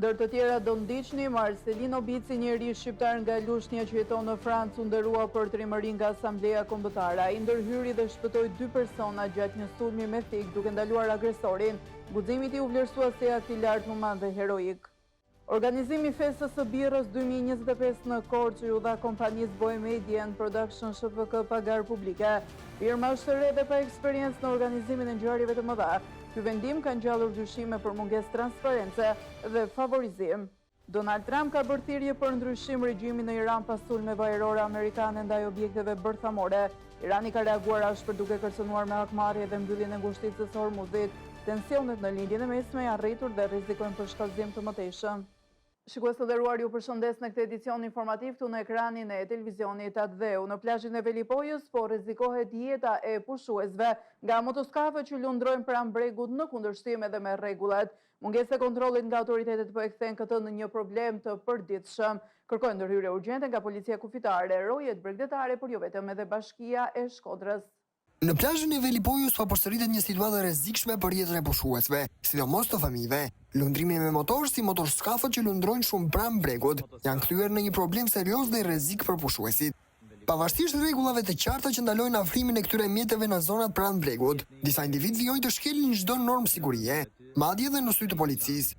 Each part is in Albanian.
Ndër të tjera do ndiqni, Marcelino Bici, njeri shqiptar nga Lushnja që jeton në Francë, u nderua për trimëri nga Asambleja Kombëtare. Ai ndërhyri dhe shpëtoi 2 persona gjatë një sulmi me thik duke ndaluar agresorin. Guximi i tij u vlerësua si akt i lartë human dhe heroik. Organizimi i festës së birrës 2025 në Korçë u dha kompanisë Bohemian Production SHPK pagar publike. Firma është e re dhe pa eksperiencë në organizimin e ngjarjeve të mëdha. Ky vendim ka ngjallur dyshime për mungesë transparence dhe favorizim. Donald Trump ka bërë thirrje për ndryshim regjimin në Iran pas sulmeve ajrore amerikane ndaj objekteve bërthamore. Irani ka reaguar ashpër duke kërcënuar me hakmarrje dhe mbylljen e ngushticës së Hormuzit. Tensionet në lindjen e mesme janë rritur dhe rrezikojnë për shkallëzim të mëtejshëm. Shikues të nderuar, ju përshëndes në këtë edicion informativ këtu në ekranin e televizionit Atveu. Në plazhin e Velipojës po rrezikohet jeta e pushuesve nga motoskafët që lundrojnë pranë bregut në kundërshtim edhe me rregullat. Mungesa e kontrollit nga autoritetet po e kthen këtë në një problem të përditshëm. Kërkojnë ndërhyrje urgjente nga policia kufitare, rojet bregdetare, por jo vetëm, edhe Bashkia e Shkodrës. Në plazhin e Velipojës po përsëritet një situatë e rrezikshme për jetën e pushuesve, sidomos të fëmijëve. Lundrimi me motor si motorskafët që lundrojnë shumë pranë bregut janë kthyer në një problem serioz dhe rrezik për pushuesit. Pavarësisht rregullave të qarta që ndalojnë afrimin e këtyre mjeteve në zonat pranë bregut, disa individ vijojnë të shkelin çdo normë sigurie, madje edhe në sy të policisë.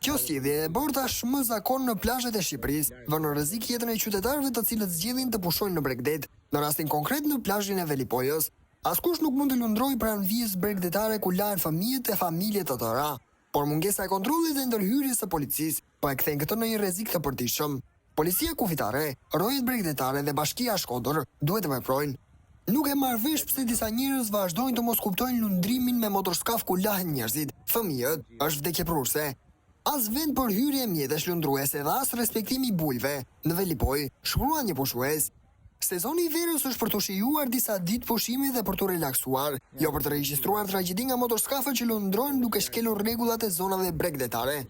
Kjo sjellje e bërë tashmë zakon në plazhet e Shqipërisë, vën në rrezik jetën e qytetarëve të cilët zgjedhin të pushojnë në Bregdet. Në rastin konkret në plazhin e Velipojës, askush nuk mund të lundrojë pranë vijës bregdetare ku lahen fëmijët e familje të tëra, por mungesa e kontrollit dhe ndërhyrjes së policisë po e kthen këtë në një rrezik të përditshëm. Policia kufitare, rojet bregdetare dhe Bashkia e Shkodër duhet të veprojnë. Nuk e marr vesh pse disa njerëz vazhdojnë të mos kuptojnë lundrimin me motorskaf ku lahen njerëzit, fëmijët, është vdekjeprurse. As vend për hyrje mjetesh lundruese dhe as respektimi i bulve. Në Velipoj, shkruan një pushues. Sezoni i verës është për të shijuar disa ditë pushimi dhe për të relaksuar, jo për të regjistruar tragjedi nga motorskafët që lundrojnë duke shkelur rregullat e zonave bregdetare.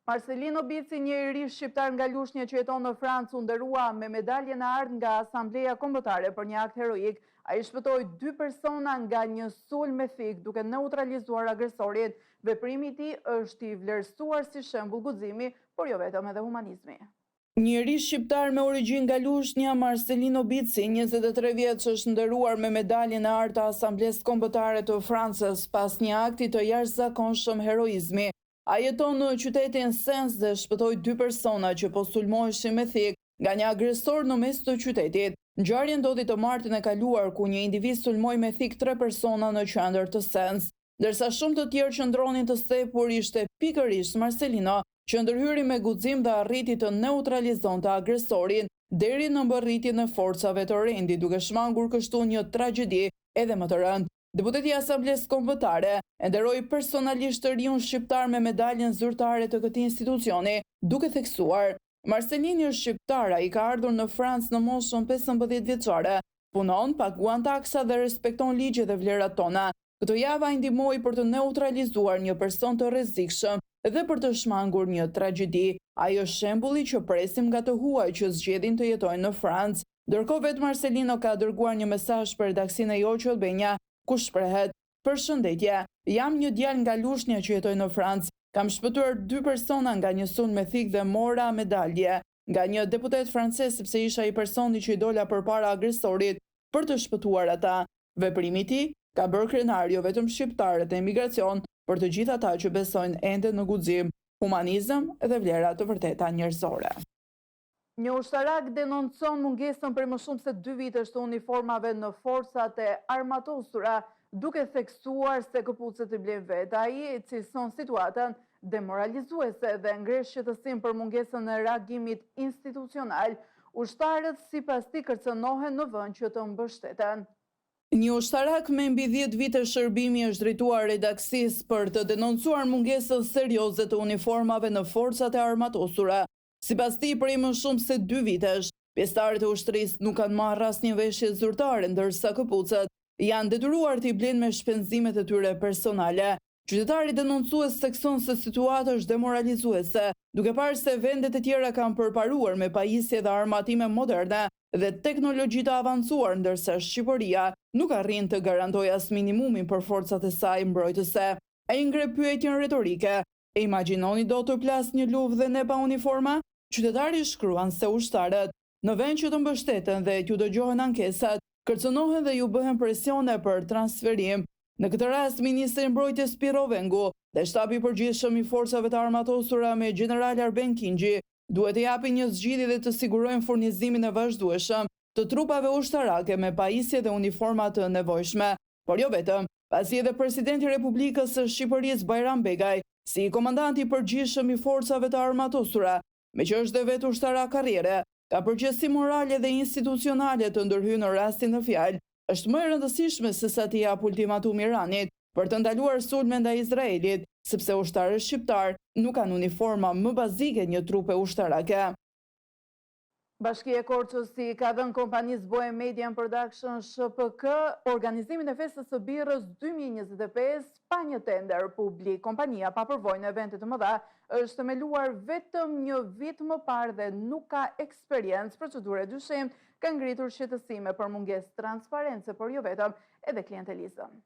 Marcelino Bici, një iri shqiptar nga Lushnja që jeton në Francë, u nderua me medaljen e ardhur nga Asambleja Kombëtare për një akt heroik. Ai shpëtoi 2 persona nga një sulm me thik duke neutralizuar agresorin. Veprimi i tij është i vlerësuar si shembull guximi, por jo vetëm, edhe humanizmi. Njeri shqiptar me origjinë nga Lushnja, Marcelino Bici, 23 vjeç, është nderuar me medaljen e ardhur të Asamblesë Kombëtare të Francës pas një akti të jashtëzakonshëm heroizmi. Ai jeton në qytetin Sens dhe shpëtoi 2 persona që po sulmoheshin me thik nga një agresor në mes të qytetit. Ngjarja ndodhi të martën e kaluar ku një individ sulmoi me thik 3 persona në qendër të Sens. Ndërsa shumë të tjerë që ndronin të stepur, ishte pikërisht Marcelino që ndërhyri me guxim dhe arriti të neutralizonte agresorin deri në mbërritjen e forcave të rendit, duke shmangur kështu një tragjedi edhe më të rëndë. Deputeti i Asamblesë Kombëtare e nderoi personalisht të riun shqiptar me medaljen zyrtare të këtij institucioni, duke theksuar: Marcelini është shqiptar, ai ka ardhur në Francë në moshën 15 vjeçare, punon, paguan taksa dhe respekton ligjet dhe vlerat tona. Këtë javë ai ndihmoi për të neutralizuar një person të rrezikshëm dhe për të shmangur një tragjedi. Ai është shembulli që presim nga të huaj që zgjedhin të jetojnë në Francë. Ndërkohë vetë Marcelino ka dërguar një mesazh për redaksinë e Joqë Albenja, ku shprehet: Përshëndetje, jam një djalë nga Lushnja që jetoj në Francë. Kam shpëtuar 2 persona nga një sulm me thik dhe mora medalje nga një deputet francez sepse isha i personi që i dola përpara agresorit për të shpëtuar ata. Veprimi i tij ka bërë krenar jo vetëm shqiptarët e emigracion, por të gjithë ata që besojnë ende në guxim, humanizëm dhe vlera të vërteta njerëzore. Një ushtarak denoncon mungesën për më shumë se 2 vitesh të uniformave në forcat e armatosura, duke theksuar se këpucët i blen vetë. Ai cilëson situatën demoralizuese dhe ngresh shqetësim për mungesën e reagimit institucional. Ushtarët sipas tij kërcënohen në vend që të mbështeten. Një ushtarak me mbi 10 vite shërbimi është drejtuar redaksisë për të denoncuar mungesën serioze të uniformave në forcat e armatosura. Sipas tij, prej më shumë se 2 vitesh, pjesëtarët e ushtrisë nuk kanë marrë asnjë veshje zyrtare, ndërsa këpucët janë detyruar t'i blenë me shpenzimet e tyre personale. Qytetari denoncues thekson se situata është demoralizuese, duke parë se vendet e tjera kanë përparuar me pajisje dhe armatime moderne dhe teknologji të avancuar, ndërsa Shqipëria nuk arrin të garantojë as minimumin për forcat e saj mbrojtëse. Ai ngre pyetjen retorike: e imagjinoni do të plas një luftë dhe ne pa uniforma? Qytetari shkruan se ushtarët, në vend që të mbështeten dhe t'ju dëgjohen ankesat, kërcënohen dhe ju bëhen presione për transferim. Në këtë rast, Ministri i Mbrojtjes Piro Vengu dhe shtabi i përgjithshëm i forcave të armatosura me General Arben Kingji duhet të japin një zgjidhje dhe të sigurojnë furnizimin e vazhdueshëm të trupave ushtarake me pajisje dhe uniforma të nevojshme. Por jo vetëm, pasi edhe Presidenti i Republikës së Shqipërisë Bajram Begaj, si komandanti i përgjithshëm i forcave të armatosura, me që është dhe vetë ushtarak karriere, ka përgjegjësi morale dhe institucionale të ndërhyrë në rastin në fjalë, është më e rëndësishme se sa t'i jap ultimatum Iranit për të ndaluar sulme ndaj Izraelit, sepse ushtarët shqiptar nuk kanë uniforma më bazike një trupe ushtarake. Bashkia e Korçës ka dhënë kompanisë Boe Media Production SHPK organizimin e festës së birrës 2025 pa një tender publik. Kompania pa përvojë në evente të mëdha është themeluar vetëm një vit më parë dhe nuk ka eksperiencë. Procedura e dyshim ka ngritur shqetësime për mungesë transparence, por jo vetëm, edhe klientelizëm.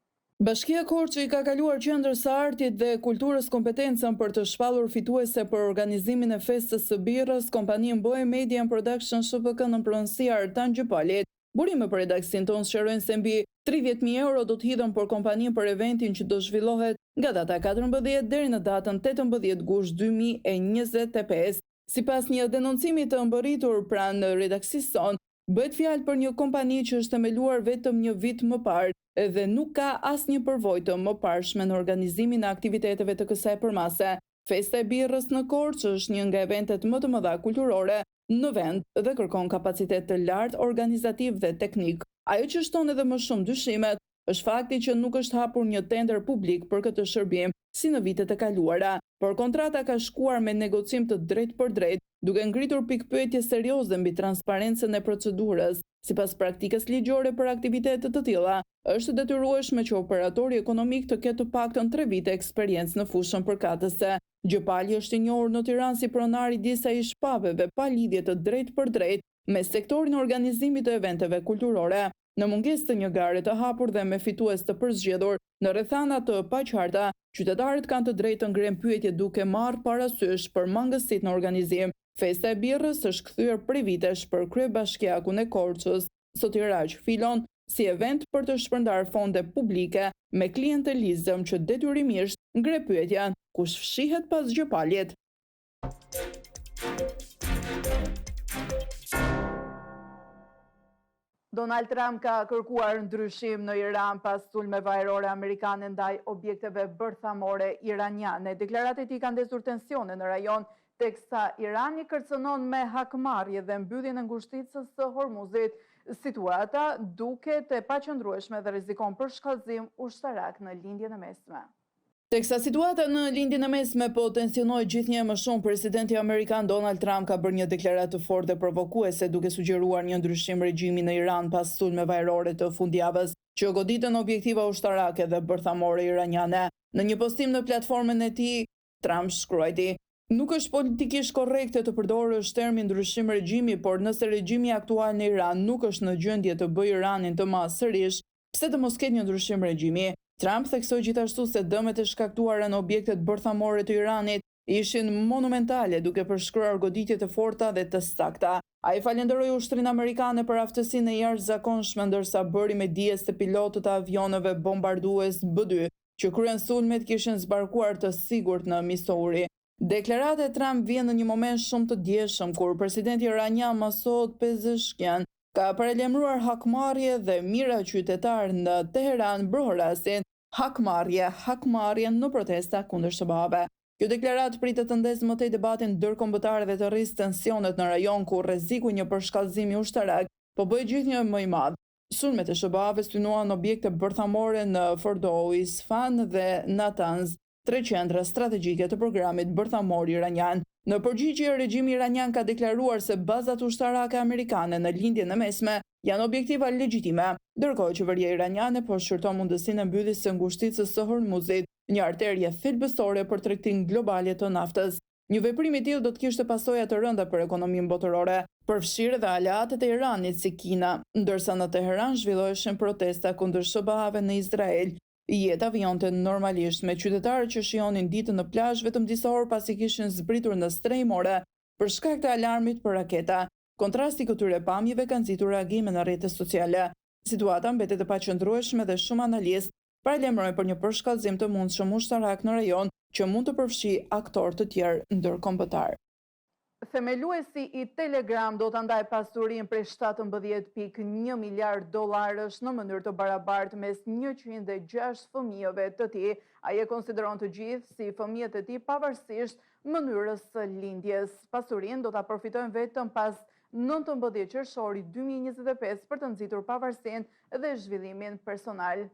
Bashkia Korçë i ka kaluar Qendrës së Artit dhe Kulturës kompetencën për të shpallur fituese për organizimin e festës së birrës. Kompaninë Boe Media Production SHPK në pronësi Artan Gjëpalit. Burime për redaksin tonë sqarojnë se mbi 30.000 euro do të hidhen për kompaninë për eventin që do zhvillohet nga data 14 deri në datën 18 gusht 2025. Sipas një denoncimi të mbërritur pranë redaksisë sonë, bëhet fjalë për një kompani që është themeluar vetëm një vit më parë dhe nuk ka asnjë përvojë të mëparshme në organizimin e aktiviteteve të kësaj përmase. Festa e birrës në Korçë është një nga eventet më të mëdha kulturore në vend dhe kërkon kapacitet të lartë organizativ dhe teknik. Ajo që shton edhe më shumë dyshimet është fakti që nuk është hapur një tender publik për këtë shërbim si në vitet e kaluara, por kontrata ka shkuar me negocim të drejtë për drejtë, duke ngritur pikpyetje serioze mbi transparencën e procedurës. Sipas praktikës ligjore për aktivitete të tilla, është detyrueshme që operatori ekonomik të ketë të paktën 3 vite eksperiencë në fushën përkatëse. Gjëpali është i njohur në Tiranë si pronar i disa ish-pabeve pa lidhje të drejtë për drejtë me sektorin e organizimit të eventeve kulturore. Në mungesë të një gare të hapur dhe me fitues të përzgjedhur në rrethana të paqarta, qytetarët kanë të drejtë të ngrenë pyetje duke marrë parasysh për mangësitë në organizim. Festa e birrës është kthyer prej vitesh për kryebashkiakun e Korçës. Sotiraq filon si event për të shpërndarë fonde publike me klientelizëm që detyrimisht ngre pyetjen: kush fshihet pas Gjëpalit? Donald Trump ka kërkuar ndryshim në Iran pas sulmeve ajrore amerikane ndaj objekteve bërthamore iraniane. Deklaratat e tij kanë ndezur tensione në rajon, teksa Irani kërcënon me hakmarrje dhe mbylljen e ngushticës së Hormuzit. Situata duket e paqëndrueshme dhe rrezikon përshkallëzim ushtarak në lindjen e mesme. Teksa situata në lindjen e mesme po tensionoi gjithnjë më shumë, presidenti amerikan Donald Trump ka bërë një deklaratë të fortë dhe provokuese duke sugjeruar një ndryshim regjimi në Iran pas sulmeve ajrore të fundjavës që goditën objektiva ushtarake dhe bërthamore iraniane. Në një postim në platformën e tij, Trump shkruajti: "Nuk është politikisht korrekte të përdorësh termin ndryshim regjimi, por nëse regjimi aktual në Iran nuk është në gjendje të bëjë Iranin të madh sërish, pse të mos ketë një ndryshim regjimi?" Trump theksoi gjithashtu se dëmet e shkaktuara në objektet bërthamore të Iranit ishin monumentale, duke përshkruar goditje të forta dhe të sakta. Ai falenderoi ushtrinë amerikane për aftësinë e jashtëzakonshme, ndërsa bëri me dije se pilotët e avioneve bombardues B-2 që kryen sulmet kishin zbarkuar të sigurt në Missouri. Deklarata e Trump vjen në një moment shumë të djeshëm kur presidenti iranian Masoud Pezeshkian ka paralajmëruar hakmarrje dhe mira qytetarë në Teheran brohrasin hakmarrje në protesta kundër SBA-ve. Kjo deklaratë pritet të ndezë më tej debatin ndërkombëtar dhe të rrisë tensionet në rajon ku rreziku një përshkallëzimi ushtarak po bëhet gjithnjë më i madh. Sulmet e SBA-ve synuan objekte bërthamore në Fordo, Isfahan dhe Natanz, 3 qendra strategjike të programit bërthamor iranian. Në përgjigje, regjimi iranian ka deklaruar se bazat ushtarake amerikane në lindjen e mesme janë objektiva legjitime, ndërkohë qeveria iraniane po shqyrton mundësinë e mbylljes së ngushticës së Hormuzit, një arterje thelbësore për tregtinë globale të naftës. Një veprim i tillë do të kishte pasoja të rënda për ekonominë botërore, përfshirë edhe aleatët e Iranit si Kina, ndërsa në Teheran zhvilloheshin protesta kundër SBA-ve në Izrael. Jeta vionte normalisht me qytetarë që shijonin ditën në plazh vetëm disa orë pasi kishin zbritur në strehimore për shkak të alarmit për raketa. Kontrasti këtyre pamjeve ka nxitur reagime në rrjetet sociale. Situata mbetet e paqëndrueshme dhe shumë analistë paralajmërojnë për një përshkallëzim të mundshëm ushtarak në rajon që mund të përfshijë aktorë të tjerë ndërkombëtar. Themeluesi i Telegram do të ndaj pasurinë prej 17.1 miliard dollarësh në mënyrë të barabartë mes 106 fëmijëve të tij. Ai e konsideron të gjithë si fëmijët e tij pavarësisht mënyrës së lindjes. Pasurinë do ta përfitojnë vetëm pas 19 qershori 2025 për të nxitur pavarësinë dhe zhvillimin personal.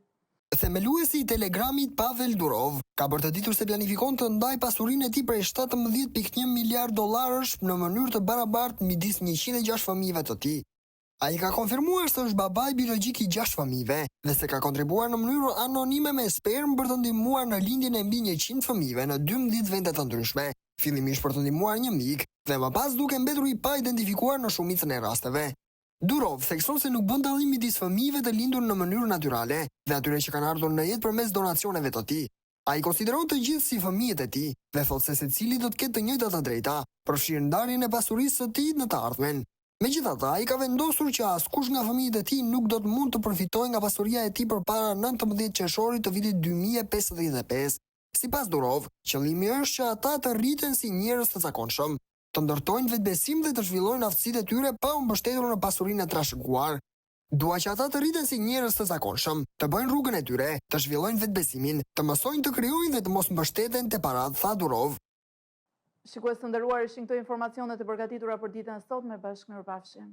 Themeluesi i Telegramit Pavel Durov ka bërë të ditur se planifikon të ndaj pasurinë e tij prej 17.1 miliard dollarësh në mënyrë të barabartë midis 106 fëmijëve të tij. Ai ka konfirmuar se është babai biologjik i 6 fëmijëve dhe se ka kontribuar në mënyrë anonime me sperm për të ndihmuar në lindjen e mbi 100 fëmijëve në 12 vende të ndryshme, fillimisht për të ndihmuar një mik dhe më pas duke mbetur i pa identifikuar në shumicën e rasteve. Durov thekson se nuk bën dallim midis fëmijëve të lindur në mënyrë natyrale dhe atyre që kanë ardhur në jetë përmes donacioneve të tij. Ai konsideron të gjithë si fëmijët e tij dhe thotë se secili do të ketë të njëjtat të drejta, përfshirë ndarjen e pasurisë së tij në të ardhmen. Megjithatë, ai ka vendosur që askush nga fëmijët e tij nuk do të mund të përfitojë nga pasuria e tij përpara 19 qershorit të vitit 2055. Sipas Durov, qëllimi është që ata të rriten si njerëz të zakonshëm, të ndërtojnë vetbesim dhe të zhvillojnë aftësitë e tyre pa u mbështetur në pasurinë e trashëguar. Dua që ata të rriten si njerëz të zakonshëm, të bëjnë rrugën e tyre, të zhvillojnë vetbesimin, të mësojnë të krijojnë dhe të mos mbështeten te parat, tha Durov. Shikues të nderuar, ishin këto informacionet e përgatitura për ditën e sotme. Bashkë mirupafshim.